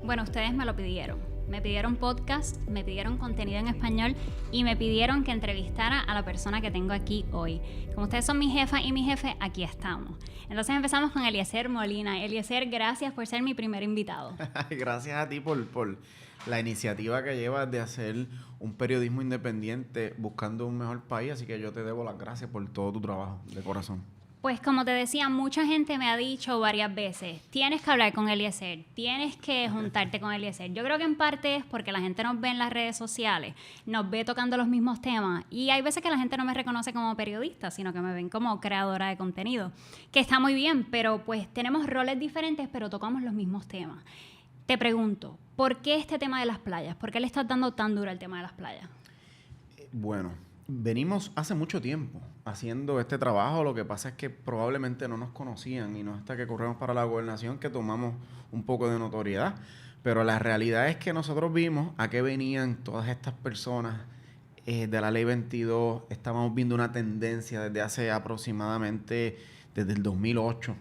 Bueno, ustedes me lo pidieron. Me pidieron podcast, me pidieron contenido en español y me pidieron que entrevistara a la persona que tengo aquí hoy. Como ustedes son mi jefa y mi jefe, aquí estamos. Entonces empezamos con Eliezer Molina. Eliezer, gracias por ser mi primer invitado. Gracias a ti por la iniciativa que llevas de hacer un periodismo independiente buscando un mejor país. Así que yo te debo las gracias por todo tu trabajo, de corazón. Pues como te decía, mucha gente me ha dicho varias veces, tienes que hablar con Eliezer, tienes que juntarte con Eliezer. Yo creo que en parte es porque la gente nos ve en las redes sociales, nos ve tocando los mismos temas y hay veces que la gente no me reconoce como periodista, sino que me ven como creadora de contenido, que está muy bien, pero pues tenemos roles diferentes, pero tocamos los mismos temas. Te pregunto, ¿por qué este tema de las playas? ¿Por qué le estás dando tan duro al tema de las playas? Bueno, venimos hace mucho tiempo haciendo este trabajo. Lo que pasa es que probablemente no nos conocían y no hasta que corremos para la gobernación que tomamos un poco de notoriedad. Pero la realidad es que nosotros vimos a qué venían todas estas personas de la Ley 22. Estábamos viendo una tendencia desde hace aproximadamente, desde el 2008,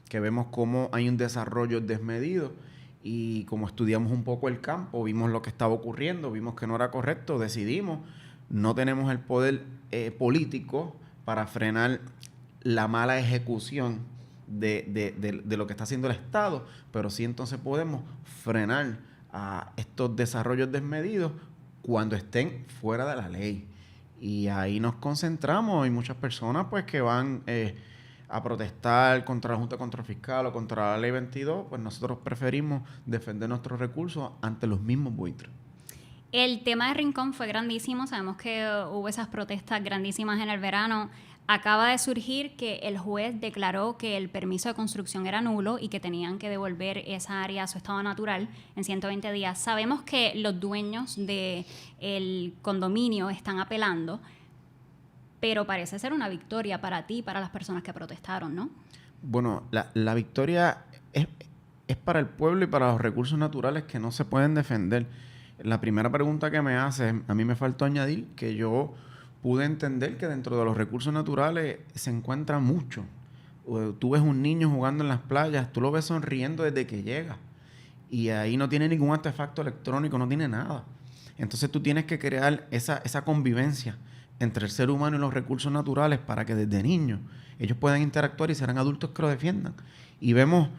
que vemos cómo hay un desarrollo desmedido. Y como estudiamos un poco el campo, vimos lo que estaba ocurriendo, vimos que no era correcto, decidimos. No tenemos el poder político para frenar la mala ejecución de lo que está haciendo el Estado, pero sí entonces podemos frenar a estos desarrollos desmedidos cuando estén fuera de la ley. Y ahí nos concentramos. Hay muchas personas pues que van a protestar contra la Junta de Control Fiscal o contra la Ley 22, pues nosotros preferimos defender nuestros recursos ante los mismos buitres. El tema de Rincón fue grandísimo, sabemos que hubo esas protestas grandísimas en el verano. Acaba de surgir que el juez declaró que el permiso de construcción era nulo y que tenían que devolver esa área a su estado natural en 120 días. Sabemos que los dueños del condominio están apelando, pero parece ser una victoria para ti y para las personas que protestaron, ¿no? Bueno, la victoria es para el pueblo y para los recursos naturales que no se pueden defender. La primera pregunta que me haces, a mí me faltó añadir que yo pude entender que dentro de los recursos naturales se encuentra mucho. Tú ves un niño jugando en las playas, tú lo ves sonriendo desde que llega y ahí no tiene ningún artefacto electrónico, no tiene nada. Entonces tú tienes que crear esa convivencia entre el ser humano y los recursos naturales para que desde niños ellos puedan interactuar y serán adultos que lo defiendan. Y vemos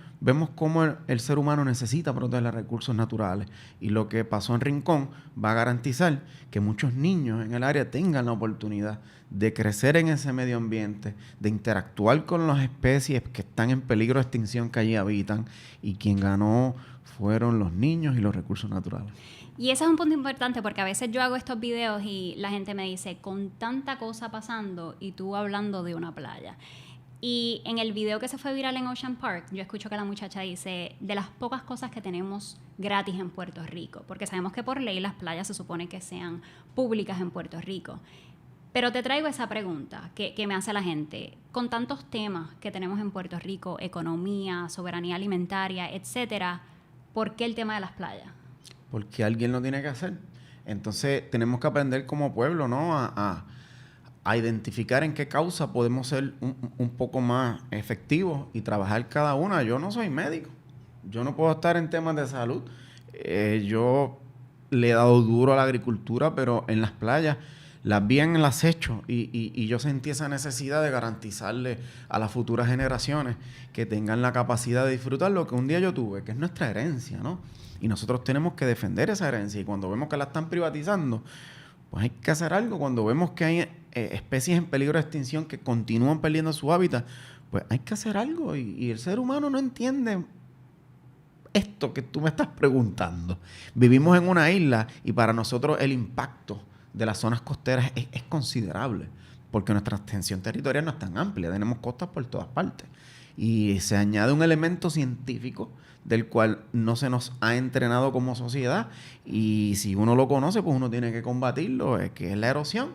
cómo el ser humano necesita proteger los recursos naturales. Y lo que pasó en Rincón va a garantizar que muchos niños en el área tengan la oportunidad de crecer en ese medio ambiente, de interactuar con las especies que están en peligro de extinción que allí habitan. Y quien ganó fueron los niños y los recursos naturales. Y ese es un punto importante porque a veces yo hago estos videos y la gente me dice, con tanta cosa pasando y tú hablando de una playa. Y en el video que se fue viral en Ocean Park, yo escucho que la muchacha dice, de las pocas cosas que tenemos gratis en Puerto Rico, porque sabemos que por ley las playas se supone que sean públicas en Puerto Rico. Pero te traigo esa pregunta que me hace la gente. Con tantos temas que tenemos en Puerto Rico, economía, soberanía alimentaria, etcétera, ¿por qué el tema de las playas? Porque alguien lo tiene que hacer. Entonces tenemos que aprender como pueblo, ¿no? A identificar en qué causa podemos ser un poco más efectivos y trabajar cada una. Yo no soy médico. Yo no puedo estar en temas de salud. Yo le he dado duro a la agricultura, pero en las playas las vi en el acecho y yo sentí esa necesidad de garantizarle a las futuras generaciones que tengan la capacidad de disfrutar lo que un día yo tuve, que es nuestra herencia, ¿no? Y nosotros tenemos que defender esa herencia. Y cuando vemos que la están privatizando, pues hay que hacer algo. Cuando vemos que hay especies en peligro de extinción que continúan perdiendo su hábitat, pues hay que hacer algo. Y el ser humano no entiende esto que tú me estás preguntando. Vivimos en una isla y para nosotros el impacto de las zonas costeras es considerable, porque nuestra extensión territorial no es tan amplia. Tenemos costas por todas partes. Y se añade un elemento científico del cual no se nos ha entrenado como sociedad, y si uno lo conoce, pues uno tiene que combatirlo, que es la erosión.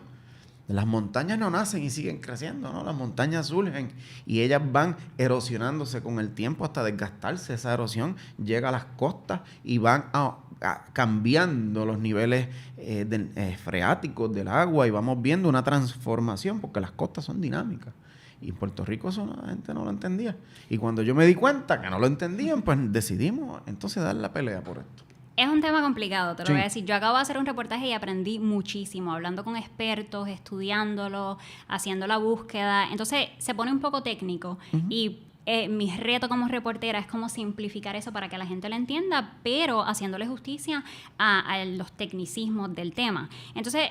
Las montañas no nacen y siguen creciendo, ¿no? Las montañas surgen y ellas van erosionándose con el tiempo hasta desgastarse. Esa erosión llega a las costas y van cambiando los niveles freáticos del agua y vamos viendo una transformación porque las costas son dinámicas. Y en Puerto Rico eso la gente no lo entendía. Y cuando yo me di cuenta que no lo entendían, pues decidimos entonces dar la pelea por esto. Es un tema complicado, te lo Sí. voy a decir. Yo acabo de hacer un reportaje y aprendí muchísimo, hablando con expertos, estudiándolo, haciendo la búsqueda. Entonces se pone un poco técnico y mi reto como reportera es como simplificar eso para que la gente lo entienda, pero haciéndole justicia a los tecnicismos del tema. Entonces,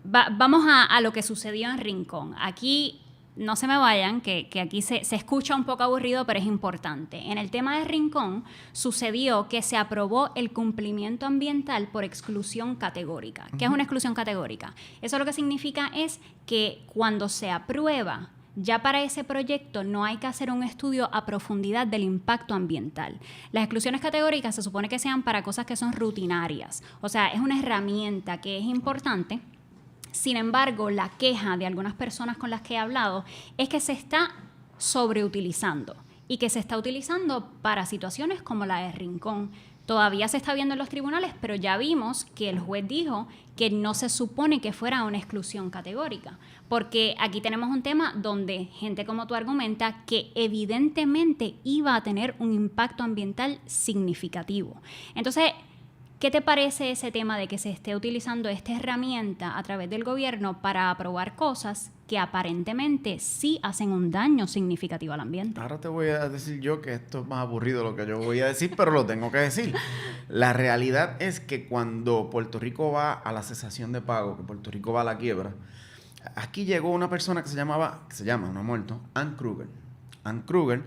vamos a lo que sucedió en Rincón. Aquí, no se me vayan, que aquí se escucha un poco aburrido, pero es importante. En el tema de Rincón sucedió que se aprobó el cumplimiento ambiental por exclusión categórica. ¿Qué es una exclusión categórica? Eso lo que significa es que cuando se aprueba, ya para ese proyecto no hay que hacer un estudio a profundidad del impacto ambiental. Las exclusiones categóricas se supone que sean para cosas que son rutinarias. O sea, es una herramienta que es importante. Sin embargo, la queja de algunas personas con las que he hablado es que se está sobreutilizando y que se está utilizando para situaciones como la de Rincón. Todavía se está viendo en los tribunales, pero ya vimos que el juez dijo que no se supone que fuera una exclusión categórica, porque aquí tenemos un tema donde gente como tú argumenta que evidentemente iba a tener un impacto ambiental significativo. Entonces, ¿qué te parece ese tema de que se esté utilizando esta herramienta a través del gobierno para aprobar cosas que aparentemente sí hacen un daño significativo al ambiente? Ahora te voy a decir yo que esto es más aburrido de lo que yo voy a decir, pero lo tengo que decir. La realidad es que cuando Puerto Rico va a la cesación de pago, que Puerto Rico va a la quiebra, aquí llegó una persona que se llama, no ha muerto, Ann Kruger. Ann Kruger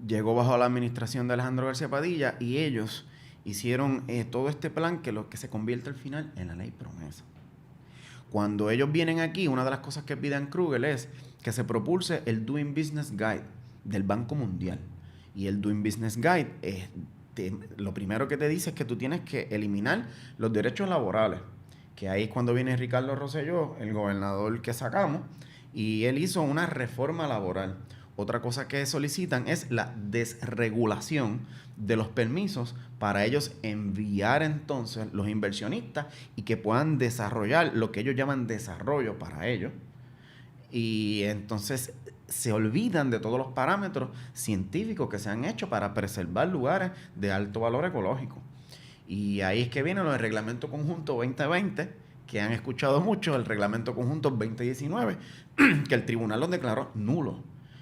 llegó bajo la administración de Alejandro García Padilla y ellos hicieron todo este plan que lo que se convierte al final en la ley promesa. Cuando ellos vienen aquí, una de las cosas que piden Kruger es que se propulse el Doing Business Guide del Banco Mundial. Y el Doing Business Guide, lo primero que te dice es que tú tienes que eliminar los derechos laborales. Que ahí es cuando viene Ricardo Rosselló, el gobernador que sacamos, y él hizo una reforma laboral. Otra cosa que solicitan es la desregulación de los permisos para ellos enviar entonces los inversionistas y que puedan desarrollar lo que ellos llaman desarrollo para ellos. Y entonces se olvidan de todos los parámetros científicos que se han hecho para preservar lugares de alto valor ecológico. Y ahí es que viene el Reglamento Conjunto 2020, que han escuchado mucho, el Reglamento Conjunto 2019, que el tribunal los declaró nulos.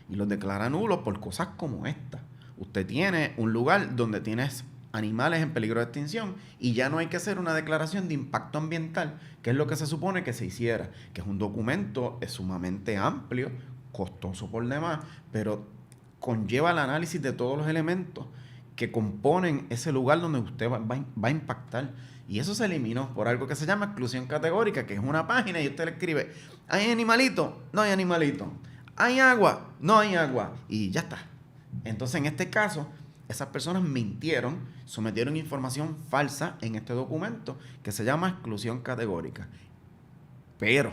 Y los declara nulos por cosas como esta. Usted tiene un lugar donde tienes animales en peligro de extinción y ya no hay que hacer una declaración de impacto ambiental, que es lo que se supone que se hiciera, que es un documento sumamente amplio, costoso por demás, pero conlleva el análisis de todos los elementos que componen ese lugar donde usted va a impactar. Y eso se eliminó por algo que se llama exclusión categórica, que es una página y usted le escribe, ¿hay animalito? No hay animalito. ¿Hay agua? No hay agua. Y ya está. Entonces, en este caso, esas personas mintieron, sometieron información falsa en este documento que se llama exclusión categórica. Pero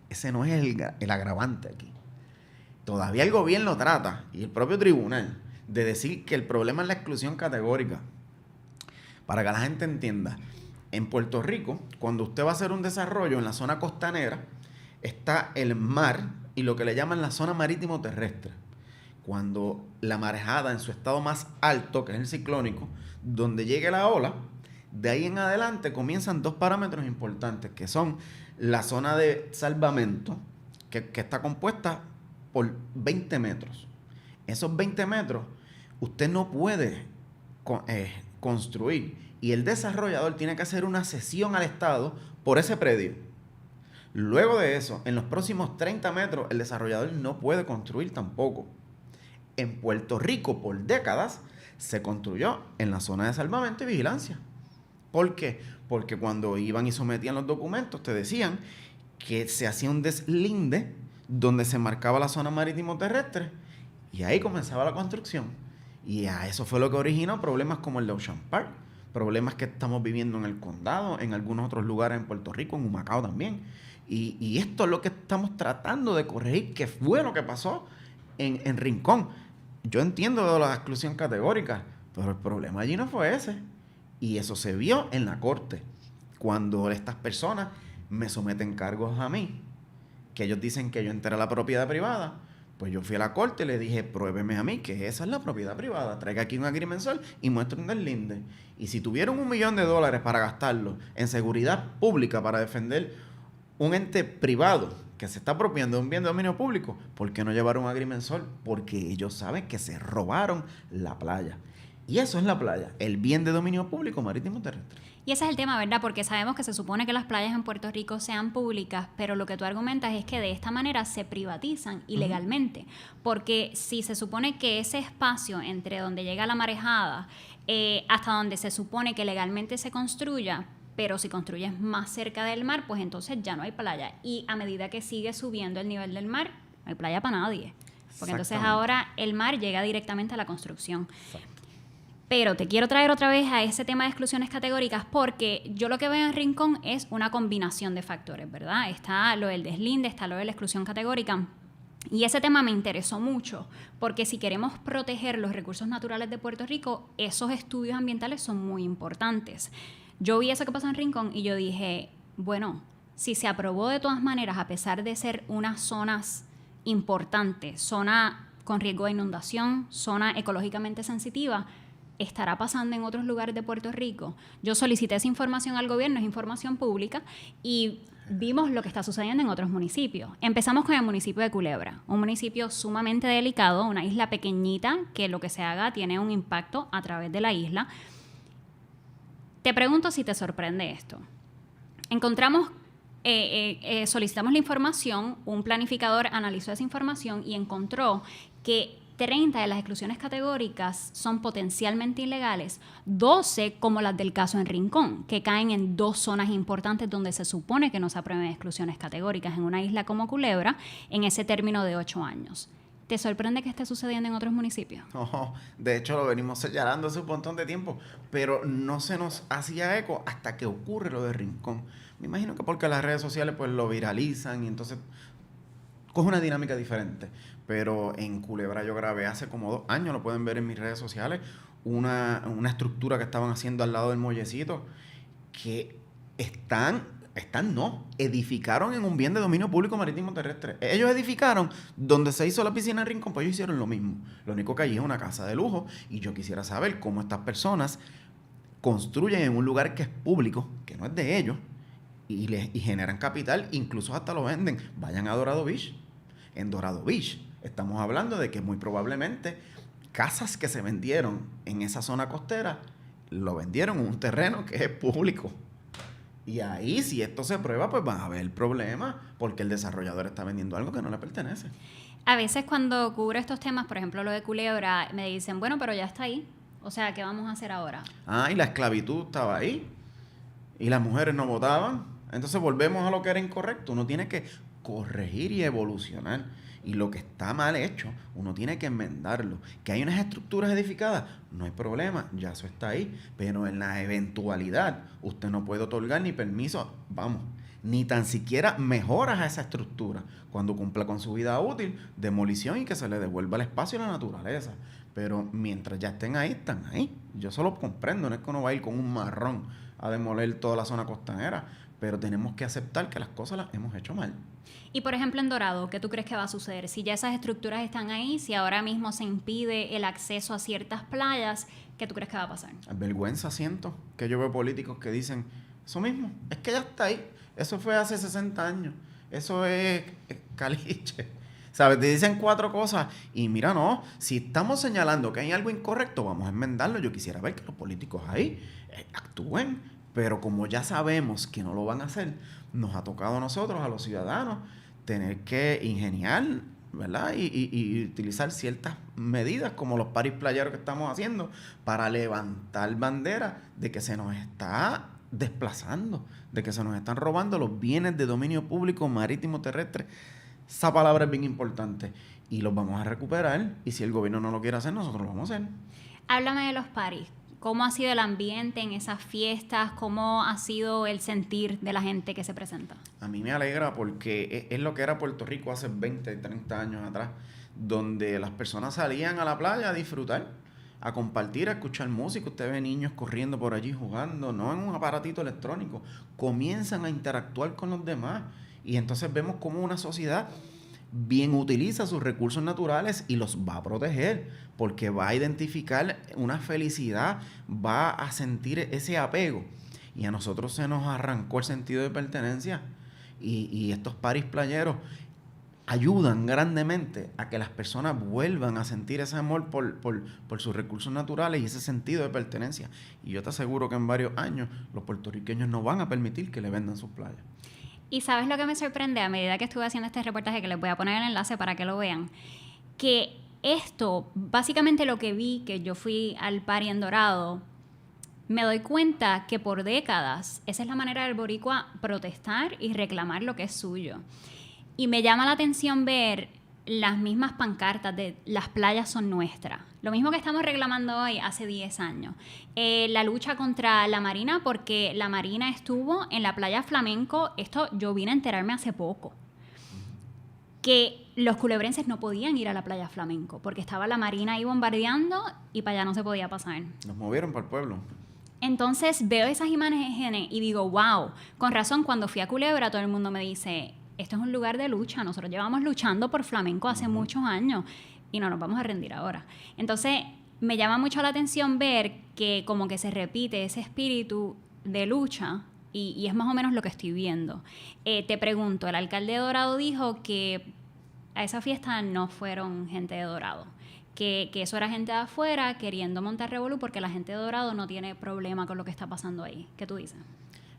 ese no es el agravante aquí. Todavía el gobierno trata, y el propio tribunal, de decir que el problema es la exclusión categórica. Para que la gente entienda, en Puerto Rico, cuando usted va a hacer un desarrollo en la zona costanera, está el mar y lo que le llaman la zona marítimo terrestre. Cuando la marejada en su estado más alto, que es el ciclónico, donde llegue la ola, de ahí en adelante comienzan dos parámetros importantes, que son la zona de salvamento, que está compuesta por 20 metros. Esos 20 metros usted no puede construir y el desarrollador tiene que hacer una cesión al Estado por ese predio. Luego de eso, en los próximos 30 metros, el desarrollador no puede construir tampoco. En Puerto Rico, por décadas, se construyó en la zona de salvamento y vigilancia. ¿Por qué? Porque cuando iban y sometían los documentos, te decían que se hacía un deslinde donde se marcaba la zona marítimo terrestre y ahí comenzaba la construcción. Y a eso fue lo que originó problemas como el de Ocean Park, problemas que estamos viviendo en el condado, en algunos otros lugares en Puerto Rico, en Humacao también. Y esto es lo que estamos tratando de corregir, que fue lo que pasó en Rincón. Yo entiendo de la exclusión categórica, pero el problema allí no fue ese. Y eso se vio en la corte, cuando estas personas me someten cargos a mí, que ellos dicen que yo entré a la propiedad privada, Pues yo fui a la corte y le dije, pruébeme a mí que esa es la propiedad privada. Traiga aquí un agrimensor y muestre un deslinde. Y si tuvieron $1 millón para gastarlo en seguridad pública para defender un ente privado que se está apropiando de un bien de dominio público, ¿por qué no llevaron un agrimensor? Porque ellos saben que se robaron la playa. Y eso es la playa, el bien de dominio público marítimo terrestre. Y ese es el tema, ¿verdad? Porque sabemos que se supone que las playas en Puerto Rico sean públicas, pero lo que tú argumentas es que de esta manera se privatizan ilegalmente. Porque si se supone que ese espacio entre donde llega la marejada hasta donde se supone que legalmente se construya, pero si construyes más cerca del mar, pues entonces ya no hay playa. Y a medida que sigue subiendo el nivel del mar, no hay playa para nadie. Porque entonces ahora el mar llega directamente a la construcción. Exacto. Pero te quiero traer otra vez a ese tema de exclusiones categóricas porque yo lo que veo en Rincón es una combinación de factores, ¿verdad? Está lo del deslinde, está lo de la exclusión categórica. Y ese tema me interesó mucho porque si queremos proteger los recursos naturales de Puerto Rico, esos estudios ambientales son muy importantes. Yo vi eso que pasó en Rincón y yo dije, bueno, si se aprobó de todas maneras, a pesar de ser unas zonas importantes, zona con riesgo de inundación, zona ecológicamente sensitiva, ¿estará pasando en otros lugares de Puerto Rico? Yo solicité esa información al gobierno, es información pública, y vimos lo que está sucediendo en otros municipios. Empezamos con el municipio de Culebra, un municipio sumamente delicado, una isla pequeñita que lo que se haga tiene un impacto a través de la isla. Te pregunto si te sorprende esto. Encontramos, solicitamos la información, un planificador analizó esa información y encontró que 30 de las exclusiones categóricas son potencialmente ilegales, 12 como las del caso en Rincón, que caen en 2 zonas importantes donde se supone que no se aprueben exclusiones categóricas, en una isla como Culebra, en ese término de 8 años. ¿Te sorprende que esté sucediendo en otros municipios? No, de hecho lo venimos señalando hace un montón de tiempo, pero no se nos hacía eco hasta que ocurre lo de Rincón. Me imagino que porque las redes sociales pues lo viralizan y entonces coge una dinámica diferente. Pero en Culebra yo grabé hace como 2 años, lo pueden ver en mis redes sociales, una estructura que estaban haciendo al lado del muellecito, que edificaron en un bien de dominio público marítimo terrestre. Ellos edificaron donde se hizo la piscina en Rincón, pues ellos hicieron lo mismo. Lo único que allí es una casa de lujo, y yo quisiera saber cómo estas personas construyen en un lugar que es público, que no es de ellos, y generan capital, incluso hasta lo venden. Vayan a Dorado Beach. En Dorado Beach estamos hablando de que muy probablemente casas que se vendieron en esa zona costera lo vendieron en un terreno que es público. Y ahí, si esto se prueba, pues van a haber problemas porque el desarrollador está vendiendo algo que no le pertenece. A veces cuando cubro estos temas, por ejemplo lo de Culebra, me dicen, bueno, pero ya está ahí. O sea, ¿qué vamos a hacer ahora? Y la esclavitud estaba ahí. Y las mujeres no votaban. Entonces volvemos a lo que era incorrecto. Uno tiene que corregir y evolucionar. Y lo que está mal hecho, uno tiene que enmendarlo. Que hay unas estructuras edificadas, no hay problema, ya eso está ahí. Pero en la eventualidad, usted no puede otorgar ni permiso, ni tan siquiera mejoras a esa estructura. Cuando cumpla con su vida útil, demolición y que se le devuelva el espacio a la naturaleza. Pero mientras ya estén ahí, están ahí. Yo solo comprendo, no es que uno va a ir con un marrón a demoler toda la zona costanera, pero tenemos que aceptar que las cosas las hemos hecho mal. Y por ejemplo en Dorado, ¿qué tú crees que va a suceder? Si ya esas estructuras están ahí, si ahora mismo se impide el acceso a ciertas playas, ¿qué tú crees que va a pasar? Vergüenza siento que yo veo políticos que dicen, eso mismo, es que ya está ahí, eso fue hace 60 años, eso es caliche. ¿Sabes? Te dicen 4 cosas y mira, no, si estamos señalando que hay algo incorrecto, vamos a enmendarlo. Yo quisiera ver que los políticos ahí actúen, pero como ya sabemos que no lo van a hacer, nos ha tocado a nosotros, a los ciudadanos, tener que ingeniar, ¿verdad? Y utilizar ciertas medidas como los paris playeros que estamos haciendo para levantar bandera de que se nos está desplazando, de que se nos están robando los bienes de dominio público marítimo terrestre. Esa palabra es bien importante y los vamos a recuperar, y si el gobierno no lo quiere hacer, nosotros lo vamos a hacer. Háblame de los paris. ¿Cómo ha sido el ambiente en esas fiestas? ¿Cómo ha sido el sentir de la gente que se presenta? A mí me alegra porque es lo que era Puerto Rico hace 20, 30 años atrás, donde las personas salían a la playa a disfrutar, a compartir, a escuchar música. Usted ve niños corriendo por allí jugando, no en un aparatito electrónico. Comienzan a interactuar con los demás y entonces vemos como una sociedad bien utiliza sus recursos naturales y los va a proteger, porque va a identificar una felicidad, va a sentir ese apego. Y a nosotros se nos arrancó el sentido de pertenencia. Y estos paris playeros ayudan grandemente a que las personas vuelvan a sentir ese amor por sus recursos naturales y ese sentido de pertenencia. Y yo te aseguro que en varios años los puertorriqueños no van a permitir que le vendan sus playas. Y ¿sabes lo que me sorprende? A medida que estuve haciendo este reportaje, que les voy a poner el enlace para que lo vean, que esto, básicamente lo que vi, que yo fui al party en Dorado, me doy cuenta que por décadas esa es la manera del boricua protestar y reclamar lo que es suyo. Y me llama la atención ver las mismas pancartas de las playas son nuestras. Lo mismo que estamos reclamando hoy hace 10 años. La lucha contra la Marina, porque la Marina estuvo en la playa Flamenco. Esto yo vine a enterarme hace poco. Que los culebrenses no podían ir a la playa Flamenco porque estaba la Marina ahí bombardeando y para allá no se podía pasar. Nos movieron para el pueblo. Entonces veo esas imágenes y digo, wow, con razón, cuando fui a Culebra todo el mundo me dice, esto es un lugar de lucha, nosotros llevamos luchando por flamenco hace muchos años y no nos vamos a rendir ahora. Entonces me llama mucho la atención ver que como que se repite ese espíritu de lucha y es más o menos lo que estoy viendo. Te pregunto, el alcalde de Dorado dijo que a esa fiesta no fueron gente de Dorado. Que eso era gente de afuera queriendo montar revolú porque la gente de Dorado no tiene problema con lo que está pasando ahí. ¿Qué tú dices?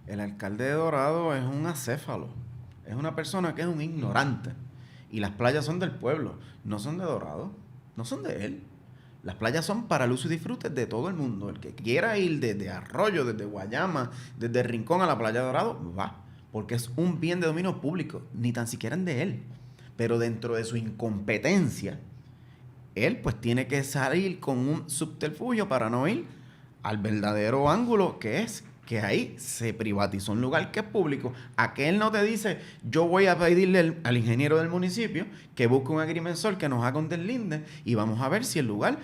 El alcalde de Dorado es un acéfalo. Es una persona que es un ignorante. Y las playas son del pueblo, no son de Dorado, no son de él. Las playas son para el uso y disfrute de todo el mundo. El que quiera ir desde Arroyo, desde Guayama, desde Rincón a la playa de Dorado, va. Porque es un bien de dominio público, ni tan siquiera es de él. Pero dentro de su incompetencia, él pues tiene que salir con un subterfugio para no ir al verdadero ángulo, que es que ahí se privatizó un lugar que es público. Aquel no te dice, yo voy a pedirle al ingeniero del municipio que busque un agrimensor que nos haga un deslinde y vamos a ver si el lugar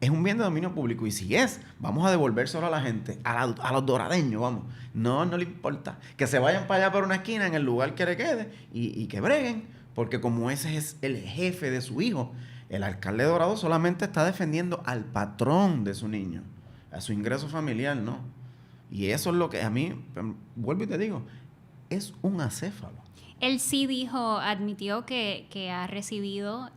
es un bien de dominio público. Y si es, vamos a devolvérselo a la gente, a los doradeños, vamos. No le importa. Que se vayan para allá por una esquina en el lugar que le quede y que breguen, porque como ese es el jefe de su hijo, el alcalde de Dorado solamente está defendiendo al patrón de su niño, a su ingreso familiar, ¿no? Y eso es lo que a mí, vuelvo y te digo, es un acéfalo. Él sí dijo, admitió que ha recibido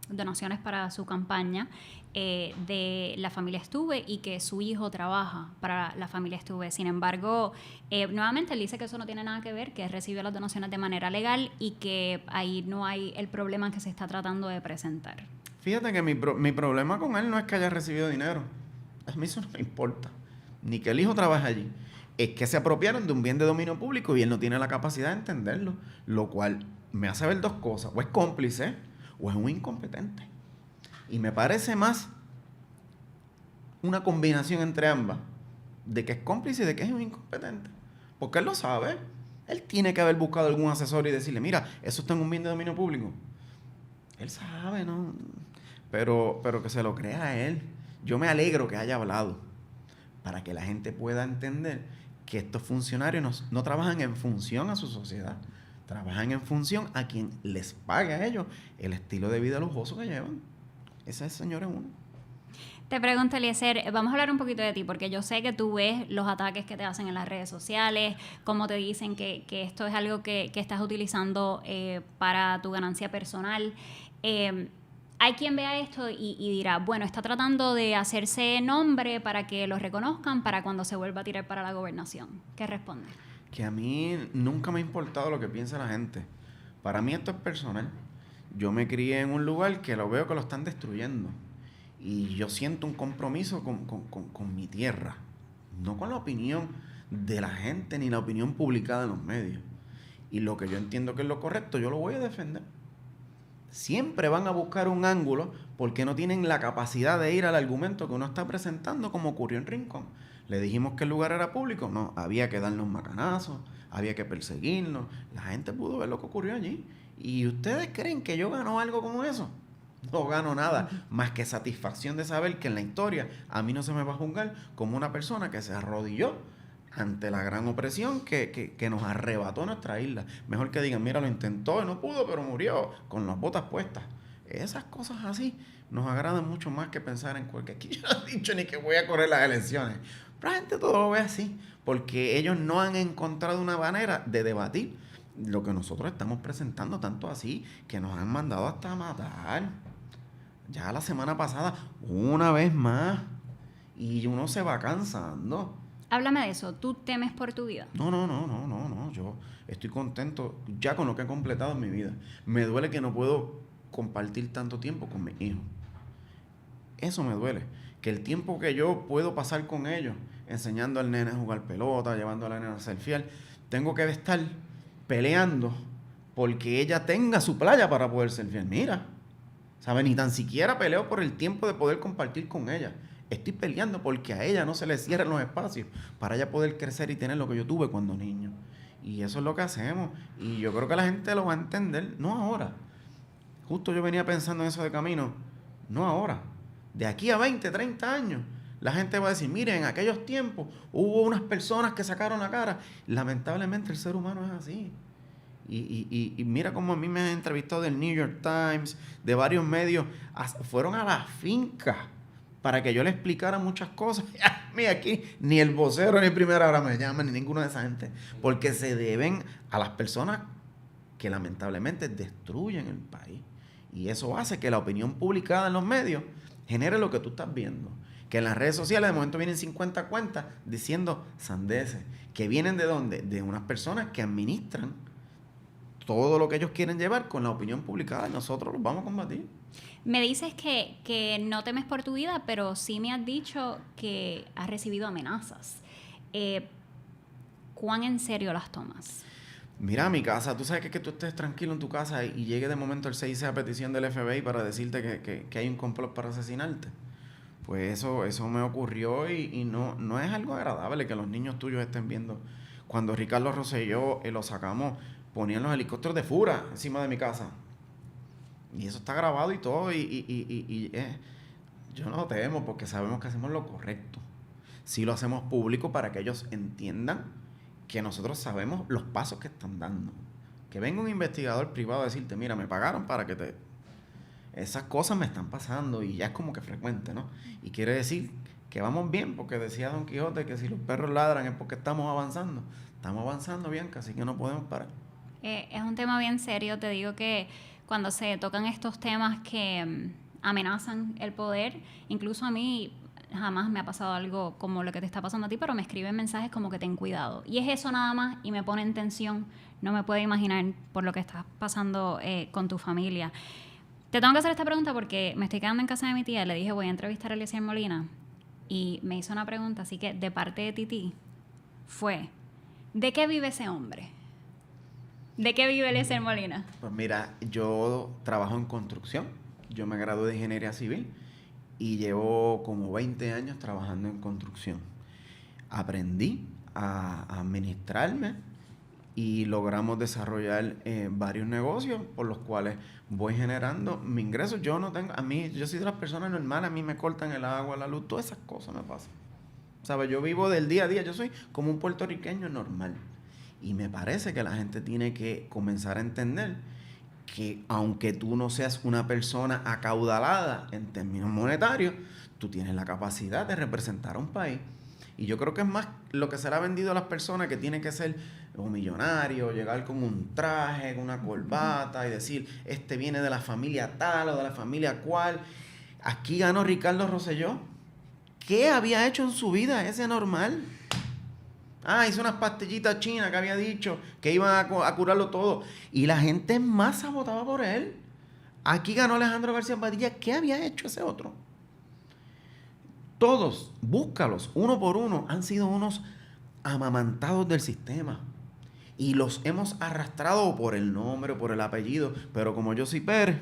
donaciones para su campaña de la familia Estuve y que su hijo trabaja para la familia Estuve. Sin embargo, nuevamente él dice que eso no tiene nada que ver, que recibió las donaciones de manera legal y que ahí no hay el problema que se está tratando de presentar. Fíjate que mi problema con él no es que haya recibido dinero. A mí eso no me importa. Ni que el hijo trabaje allí. Es que se apropiaron de un bien de dominio público y él no tiene la capacidad de entenderlo. Lo cual me hace ver dos cosas. O es cómplice o es un incompetente. Y me parece más una combinación entre ambas. De que es cómplice y de que es un incompetente. Porque él lo sabe. Él tiene que haber buscado algún asesor y decirle, mira, eso está en un bien de dominio público. Él sabe, ¿no? Pero que se lo crea a él. Yo me alegro que haya hablado. Para que la gente pueda entender que estos funcionarios no trabajan en función a su sociedad. Trabajan en función a quien les paga a ellos el estilo de vida lujoso que llevan. Ese señor es uno. Te pregunto, Eliezer, vamos a hablar un poquito de ti, porque yo sé que tú ves los ataques que te hacen en las redes sociales, cómo te dicen que esto es algo que estás utilizando para tu ganancia personal. Hay quien vea esto y dirá, bueno, está tratando de hacerse nombre para que lo reconozcan para cuando se vuelva a tirar para la gobernación. ¿Qué responde? Que a mí nunca me ha importado lo que piensa la gente. Para mí esto es personal. Yo me crié en un lugar que lo veo que lo están destruyendo. Y yo siento un compromiso con mi tierra. No con la opinión de la gente ni la opinión publicada en los medios. Y lo que yo entiendo que es lo correcto, yo lo voy a defender. Siempre van a buscar un ángulo porque no tienen la capacidad de ir al argumento que uno está presentando, como ocurrió en Rincón. Le dijimos que el lugar era público. No, había que darnos macanazos, había que perseguirnos. La gente pudo ver lo que ocurrió allí. ¿Y ustedes creen que yo gano algo como eso? No gano nada, más que satisfacción de saber que en la historia a mí no se me va a juzgar como una persona que se arrodilló ante la gran opresión que nos arrebató nuestra isla. Mejor que digan, mira, lo intentó y no pudo, pero murió con las botas puestas. Esas cosas así nos agradan mucho más que pensar en que aquí yo no he dicho ni que voy a correr las elecciones. Pero la gente todo lo ve así, porque ellos no han encontrado una manera de debatir lo que nosotros estamos presentando, tanto así que nos han mandado hasta matar. Ya la semana pasada, una vez más, y uno se va cansando. Háblame de eso. ¿Tú temes por tu vida? No. Yo estoy contento ya con lo que he completado en mi vida. Me duele que no puedo compartir tanto tiempo con mis hijos. Eso me duele. Que el tiempo que yo puedo pasar con ellos, enseñando al nene a jugar pelota, llevando a la nena a ser fiel, tengo que estar peleando porque ella tenga su playa para poder ser fiel. Mira, ¿sabes? Ni tan siquiera peleo por el tiempo de poder compartir con ella. Estoy peleando porque a ella no se le cierren los espacios para ella poder crecer y tener lo que yo tuve cuando niño. Y eso es lo que hacemos. Y yo creo que la gente lo va a entender, no ahora. Justo yo venía pensando en eso de camino, no ahora. De aquí a 20, 30 años, la gente va a decir, miren, en aquellos tiempos hubo unas personas que sacaron la cara. Lamentablemente el ser humano es así. Y mira cómo a mí me han entrevistado del New York Times, de varios medios, fueron a la finca para que yo le explicara muchas cosas. Mira, aquí ni el vocero ni Primera Hora me llaman, ni ninguna de esa gente, porque se deben a las personas que lamentablemente destruyen el país. Y eso hace que la opinión publicada en los medios genere lo que tú estás viendo. Que en las redes sociales de momento vienen 50 cuentas diciendo sandeces. ¿Que vienen de dónde? De unas personas que administran todo lo que ellos quieren llevar con la opinión publicada y nosotros los vamos a combatir. Me dices que no temes por tu vida, pero sí me has dicho que has recibido amenazas. ¿Cuán en serio las tomas? Mira, mi casa, tú sabes que tú estés tranquilo en tu casa y llegue de momento el 6 a petición del FBI para decirte que hay un complot para asesinarte. Pues eso me ocurrió y no es algo agradable que los niños tuyos estén viendo. Cuando Ricardo Rosselló lo sacamos, ponían los helicópteros de Fura encima de mi casa. Y eso está grabado y todo. Yo no temo porque sabemos que hacemos lo correcto. Sí lo hacemos público para que ellos entiendan que nosotros sabemos los pasos que están dando. Que venga un investigador privado a decirte, mira, me pagaron para que te... Esas cosas me están pasando y ya es como que frecuente, ¿no? Y quiere decir que vamos bien, porque decía Don Quijote que si los perros ladran es porque estamos avanzando. Estamos avanzando, Bianca, así que no podemos parar. Es un tema bien serio. Te digo que cuando se tocan estos temas que amenazan el poder, incluso a mí jamás me ha pasado algo como lo que te está pasando a ti, pero me escriben mensajes como que ten cuidado. Y es eso nada más y me pone en tensión. No me puedo imaginar por lo que estás pasando con tu familia. Te tengo que hacer esta pregunta porque me estoy quedando en casa de mi tía. Le dije, voy a entrevistar a Eliezer Molina. Y me hizo una pregunta, así que de parte de Titi fue, ¿de qué vive ese hombre? ¿De qué vive Eliezer Molina? Pues mira, yo trabajo en construcción. Yo me gradué de Ingeniería Civil y llevo como 20 años trabajando en construcción. Aprendí a administrarme y logramos desarrollar varios negocios por los cuales voy generando mi ingreso. Yo soy de las personas normales, a mí me cortan el agua, la luz, todas esas cosas me pasan. ¿Sabes? Yo vivo del día a día, yo soy como un puertorriqueño normal. Y me parece que la gente tiene que comenzar a entender que aunque tú no seas una persona acaudalada en términos monetarios, tú tienes la capacidad de representar a un país. Y yo creo que es más lo que se le ha vendido a las personas, que tiene que ser un millonario, llegar con un traje, con una corbata y decir, este viene de la familia tal o de la familia cual. Aquí ganó Ricardo Rosselló. ¿Qué había hecho en su vida ese normal? Hizo unas pastillitas chinas que había dicho que iban a curarlo todo. Y la gente en masa votaba por él. Aquí ganó Alejandro García Padilla. ¿Qué había hecho ese otro? Todos, búscalos, uno por uno, han sido unos amamantados del sistema. Y los hemos arrastrado por el nombre o por el apellido. Pero como yo soy Pérez,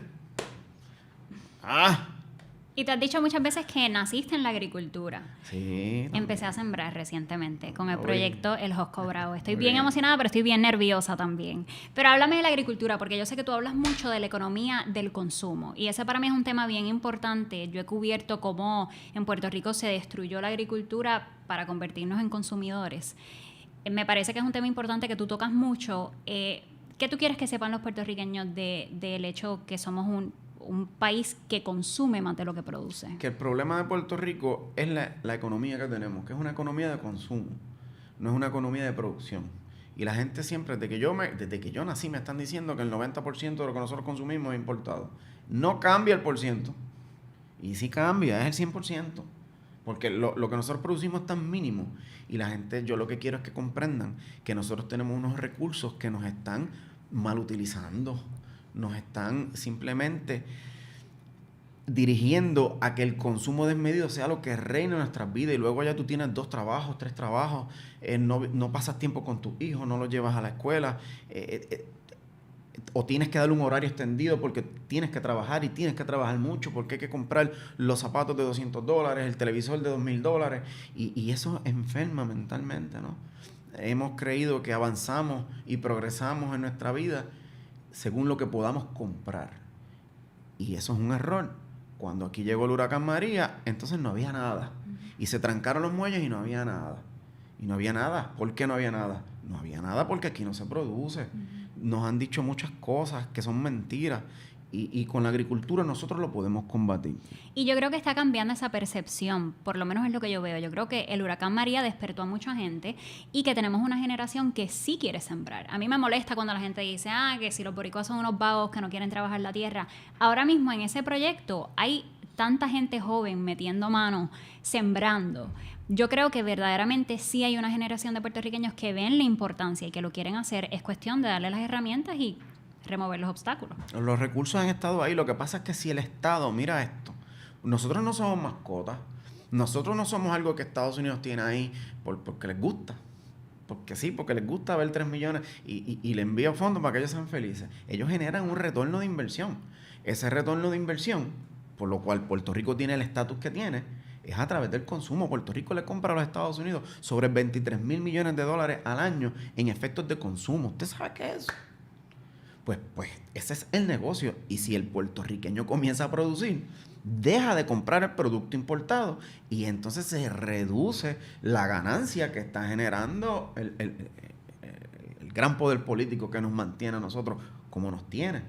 Y te has dicho muchas veces que naciste en la agricultura. Sí. Empecé a sembrar recientemente con el Uy. proyecto El Josco Bravo. Estoy Muy bien bien. emocionada, pero estoy bien nerviosa también. Pero háblame de la agricultura, porque yo sé que tú hablas mucho de la economía del consumo. Y ese para mí es un tema bien importante. Yo he cubierto cómo en Puerto Rico se destruyó la agricultura para convertirnos en consumidores. Me parece que es un tema importante que tú tocas mucho. ¿Qué tú quieres que sepan los puertorriqueños del hecho que somos un país que consume más de lo que produce? Que el problema de Puerto Rico es la economía que tenemos, que es una economía de consumo, no es una economía de producción. Y la gente siempre, desde que yo nací, me están diciendo que el 90% de lo que nosotros consumimos es importado. No cambia el porciento. Y sí cambia, es el 100%. Porque lo que nosotros producimos es tan mínimo. Y la gente, yo lo que quiero es que comprendan que nosotros tenemos unos recursos que nos están mal utilizando. Nos están simplemente dirigiendo a que el consumo desmedido sea lo que reina en nuestras vidas y luego ya tú tienes 2 trabajos, 3 trabajos, no pasas tiempo con tus hijos, no los llevas a la escuela, o tienes que darle un horario extendido porque tienes que trabajar y tienes que trabajar mucho porque hay que comprar los zapatos de $200, el televisor de $2,000 y eso enferma mentalmente, ¿no? Hemos creído que avanzamos y progresamos en nuestra vida según lo que podamos comprar y eso es un error. Cuando aquí llegó el huracán María, entonces no había nada. Y se trancaron los muelles y no había nada. Y no había nada. ¿Por qué no había nada? No había nada porque aquí no se produce. Nos han dicho muchas cosas que son mentiras. Y con la agricultura nosotros lo podemos combatir. Y yo creo que está cambiando esa percepción, por lo menos es lo que yo veo. Yo creo que el huracán María despertó a mucha gente y que tenemos una generación que sí quiere sembrar. A mí me molesta cuando la gente dice, que si los boricuas son unos vagos que no quieren trabajar la tierra. Ahora mismo en ese proyecto hay tanta gente joven metiendo mano, sembrando. Yo creo que verdaderamente sí hay una generación de puertorriqueños que ven la importancia y que lo quieren hacer. Es cuestión de darle las herramientas y remover los obstáculos. Los recursos han estado ahí. Lo que pasa es que si el Estado, mira esto, nosotros no somos mascotas. Nosotros no somos algo que Estados Unidos tiene ahí porque les gusta. Porque sí, porque les gusta ver 3 millones y le envía fondos para que ellos sean felices. Ellos generan un retorno de inversión. Ese retorno de inversión, por lo cual Puerto Rico tiene el estatus que tiene, es a través del consumo. Puerto Rico le compra a los Estados Unidos sobre 23 mil millones de dólares al año en efectos de consumo. ¿Usted sabe qué es eso? Pues ese es el negocio. Y si el puertorriqueño comienza a producir, deja de comprar el producto importado y entonces se reduce la ganancia que está generando el gran poder político que nos mantiene a nosotros como nos tiene.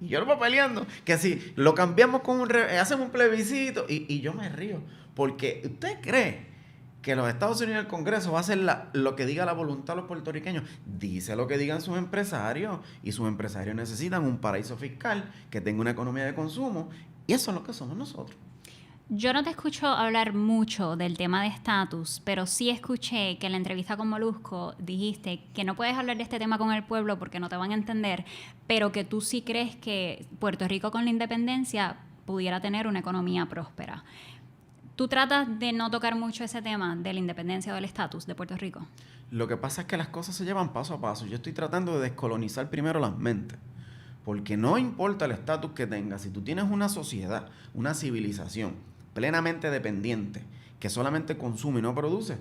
Y yo lo voy peleando, que si lo cambiamos con hacemos un plebiscito y yo me río, porque ¿usted cree que los Estados Unidos, el Congreso, va a hacer lo que diga la voluntad de los puertorriqueños? Dice lo que digan sus empresarios y sus empresarios necesitan un paraíso fiscal que tenga una economía de consumo y eso es lo que somos nosotros. Yo no te escucho hablar mucho del tema de estatus, pero sí escuché que en la entrevista con Molusco dijiste que no puedes hablar de este tema con el pueblo porque no te van a entender, pero que tú sí crees que Puerto Rico con la independencia pudiera tener una economía próspera. ¿Tú tratas de no tocar mucho ese tema de la independencia o del estatus de Puerto Rico? Lo que pasa es que las cosas se llevan paso a paso. Yo estoy tratando de descolonizar primero las mentes. Porque no importa el estatus que tengas, si tú tienes una sociedad, una civilización plenamente dependiente, que solamente consume y no produce,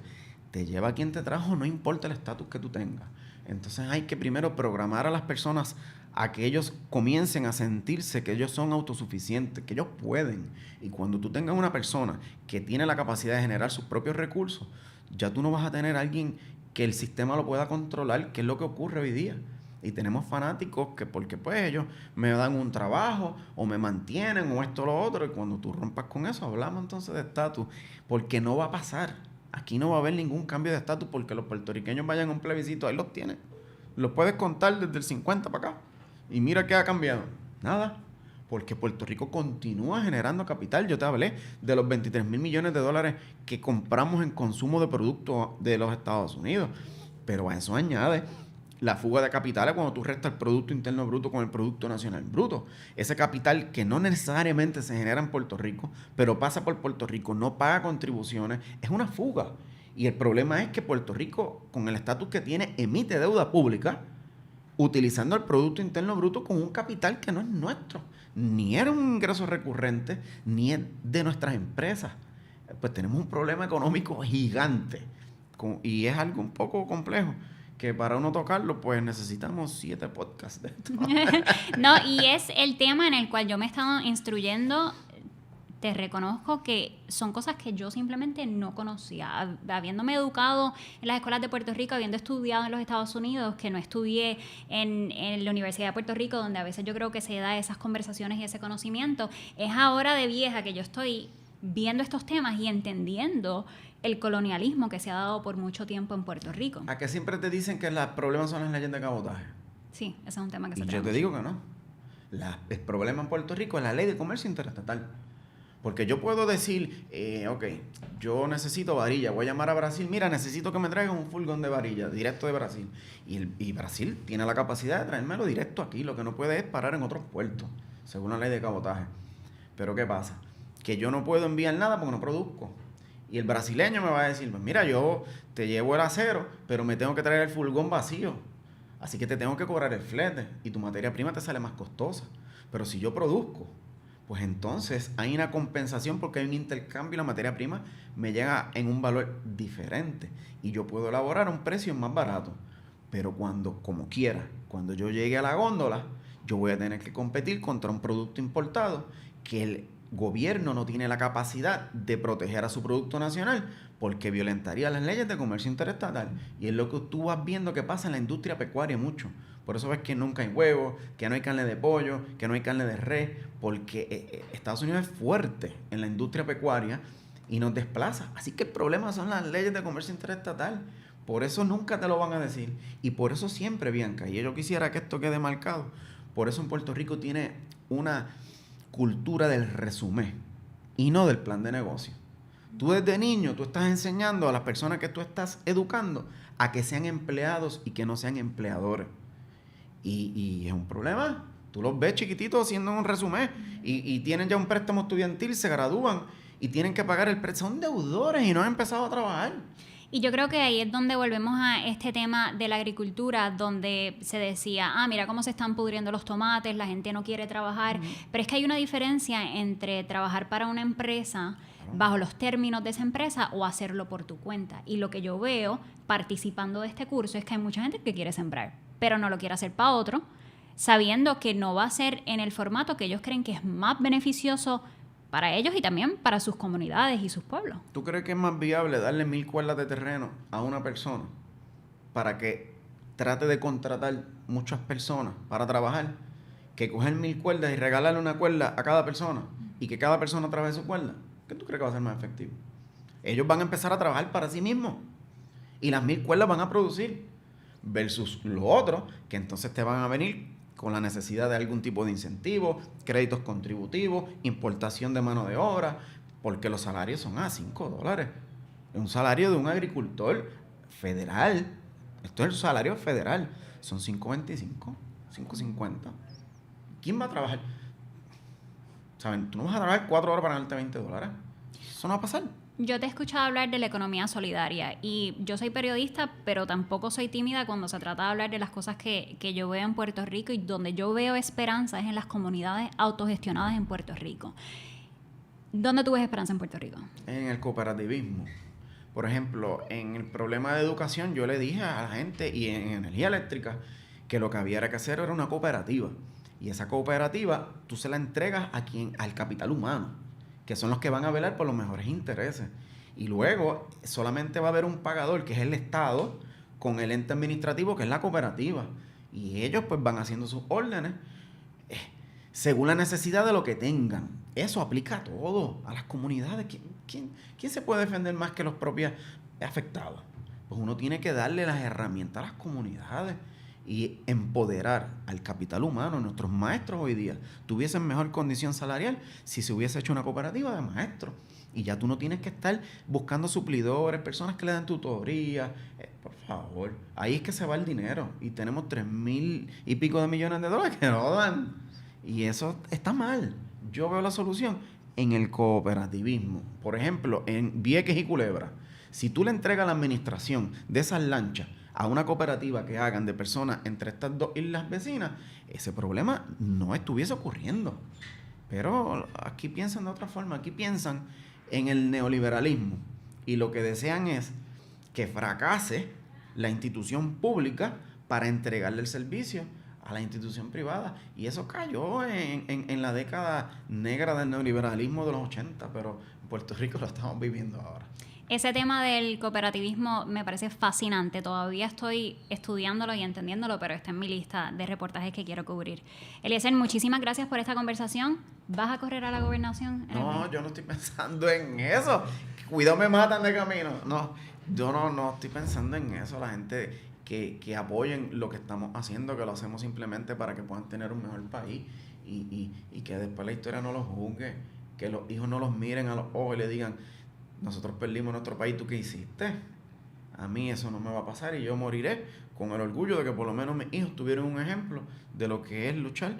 te lleva a quien te trajo, no importa el estatus que tú tengas. Entonces hay que primero programar a las personas a que ellos comiencen a sentirse que ellos son autosuficientes, que ellos pueden. Y cuando tú tengas una persona que tiene la capacidad de generar sus propios recursos, ya tú no vas a tener a alguien que el sistema lo pueda controlar, que es lo que ocurre hoy día. Y tenemos fanáticos que porque pues ellos me dan un trabajo o me mantienen o esto o lo otro. Y cuando tú rompas con eso, hablamos entonces de estatus. Porque no va a pasar. Aquí no va a haber ningún cambio de estatus porque los puertorriqueños vayan a un plebiscito. Ahí los tienen. Los puedes contar desde el 50 para acá. Y mira qué ha cambiado. Nada. Porque Puerto Rico continúa generando capital. Yo te hablé de los 23 mil millones de dólares que compramos en consumo de productos de los Estados Unidos. Pero a eso añade la fuga de capitales cuando tú restas el Producto Interno Bruto con el Producto Nacional Bruto. Ese capital que no necesariamente se genera en Puerto Rico, pero pasa por Puerto Rico, no paga contribuciones, es una fuga. Y el problema es que Puerto Rico, con el estatus que tiene, emite deuda pública utilizando el Producto Interno Bruto con un capital que no es nuestro, ni era un ingreso recurrente, ni es de nuestras empresas. Pues tenemos un problema económico gigante y es algo un poco complejo, que para uno tocarlo, pues necesitamos 7 podcasts de esto. No, y es el tema en el cual yo me he estado instruyendo. Te reconozco que son cosas que yo simplemente no conocía. Habiéndome educado en las escuelas de Puerto Rico, habiendo estudiado en los Estados Unidos, que no estudié en la Universidad de Puerto Rico, donde a veces yo creo que se da esas conversaciones y ese conocimiento, es ahora de vieja que yo estoy viendo estos temas y entendiendo el colonialismo que se ha dado por mucho tiempo en Puerto Rico. ¿A que siempre te dicen que los problemas son las leyes de cabotaje? Sí, ese es un tema que se Y trae yo te mucho. digo que no. El problema en Puerto Rico es la ley de comercio interestatal. Porque yo puedo decir, ok, yo necesito varilla, voy a llamar a Brasil, mira, necesito que me traigan un furgón de varilla, directo de Brasil. Y Brasil tiene la capacidad de traérmelo directo aquí, lo que no puede es parar en otros puertos, según la ley de cabotaje. Pero ¿qué pasa? Que yo no puedo enviar nada porque no produzco. Y el brasileño me va a decir, pues mira, yo te llevo el acero, pero me tengo que traer el furgón vacío. Así que te tengo que cobrar el flete y tu materia prima te sale más costosa. Pero si yo produzco, pues entonces hay una compensación porque hay un intercambio y la materia prima me llega en un valor diferente y yo puedo elaborar a un precio más barato. Pero como quiera, cuando yo llegue a la góndola, yo voy a tener que competir contra un producto importado que el gobierno no tiene la capacidad de proteger a su producto nacional porque violentaría las leyes de comercio interestatal. Y es lo que tú vas viendo que pasa en la industria pecuaria mucho. Por eso ves que nunca hay huevos, que no hay carne de pollo, que no hay carne de res, porque Estados Unidos es fuerte en la industria pecuaria y nos desplaza. Así que el problema son las leyes de comercio interestatal. Por eso nunca te lo van a decir. Y por eso siempre, Bianca, y yo quisiera que esto quede marcado, por eso en Puerto Rico tiene una cultura del resumen y no del plan de negocio. Tú desde niño, tú estás enseñando a las personas que tú estás educando a que sean empleados y que no sean empleadores. Y es un problema. Tú los ves chiquititos haciendo un resumen y tienen ya un préstamo estudiantil, se gradúan y tienen que pagar el préstamo. Son deudores y no han empezado a trabajar. Y yo creo que ahí es donde volvemos a este tema de la agricultura, donde se decía, mira cómo se están pudriendo los tomates, la gente no quiere trabajar. Pero es que hay una diferencia entre trabajar para una empresa bajo los términos de esa empresa o hacerlo por tu cuenta. Y lo que yo veo participando de este curso es que hay mucha gente que quiere sembrar, pero no lo quiere hacer para otro, sabiendo que no va a ser en el formato que ellos creen que es más beneficioso para ellos y también para sus comunidades y sus pueblos. ¿Tú crees que es más viable darle 1000 cuerdas de terreno a una persona para que trate de contratar muchas personas para trabajar que coger 1000 cuerdas y regalarle una cuerda a cada persona y que cada persona trabaje su cuerda? ¿Qué tú crees que va a ser más efectivo? Ellos van a empezar a trabajar para sí mismos y las 1000 cuerdas van a producir versus los otros que entonces te van a venir con la necesidad de algún tipo de incentivo, créditos contributivos, importación de mano de obra, porque los salarios son a $5. Un salario de un agricultor federal, esto es el salario federal, son $5.25, $5.50. ¿Quién va a trabajar? ¿Saben? Tú no vas a trabajar 4 horas para ganarte $20. Eso no va a pasar. Yo te he escuchado hablar de la economía solidaria y yo soy periodista, pero tampoco soy tímida cuando se trata de hablar de las cosas que yo veo en Puerto Rico, y donde yo veo esperanza es en las comunidades autogestionadas en Puerto Rico. ¿Dónde tú ves esperanza en Puerto Rico? En el cooperativismo. Por ejemplo, en el problema de educación yo le dije a la gente, y en energía eléctrica, que lo que había que hacer era una cooperativa. Y esa cooperativa tú se la entregas al capital humano, que son los que van a velar por los mejores intereses. Y luego solamente va a haber un pagador, que es el Estado, con el ente administrativo, que es la cooperativa. Y ellos pues van haciendo sus órdenes según la necesidad de lo que tengan. Eso aplica a todo, a las comunidades. ¿Quién se puede defender más que los propios afectados? Pues uno tiene que darle las herramientas a las comunidades y empoderar al capital humano. Nuestros maestros hoy día tuviesen mejor condición salarial si se hubiese hecho una cooperativa de maestros. Y ya tú no tienes que estar buscando suplidores, personas que le dan tutoría. Por favor, ahí es que se va el dinero. Y tenemos 3,000 y pico de millones de dólares que no dan. Y eso está mal. Yo veo la solución en el cooperativismo. Por ejemplo, en Vieques y Culebra Si tú le entregas la administración de esas lanchas a una cooperativa que hagan de personas entre estas dos islas vecinas, ese problema no estuviese ocurriendo. Pero aquí piensan de otra forma, aquí piensan en el neoliberalismo y lo que desean es que fracase la institución pública para entregarle el servicio a la institución privada. Y eso cayó en la década negra del neoliberalismo de los 80, pero en Puerto Rico lo estamos viviendo ahora. Ese tema del cooperativismo me parece fascinante. Todavía estoy estudiándolo y entendiéndolo, pero está en mi lista de reportajes que quiero cubrir. Eliezer, muchísimas gracias por esta conversación. ¿Vas a correr a la gobernación? No, yo no estoy pensando en eso. Cuidado, me matan de camino. No, yo no estoy pensando en eso. La gente que apoyen lo que estamos haciendo, que lo hacemos simplemente para que puedan tener un mejor país y que después la historia no los juzgue, que los hijos no los miren a los ojos y le digan, nosotros perdimos nuestro país, ¿tú qué hiciste? A mí eso no me va a pasar y yo moriré con el orgullo de que por lo menos mis hijos tuvieron un ejemplo de lo que es luchar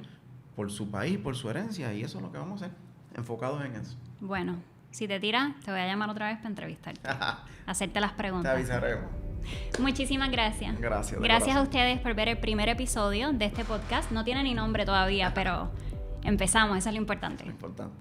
por su país, por su herencia, y eso es lo que vamos a hacer, enfocados en eso. Bueno, si te tiras, te voy a llamar otra vez para entrevistarte, hacerte las preguntas. Te avisaremos. Muchísimas gracias. Gracias. Gracias a ustedes por ver el primer episodio de este podcast. No tiene ni nombre todavía, pero empezamos, eso es lo importante. Lo importante.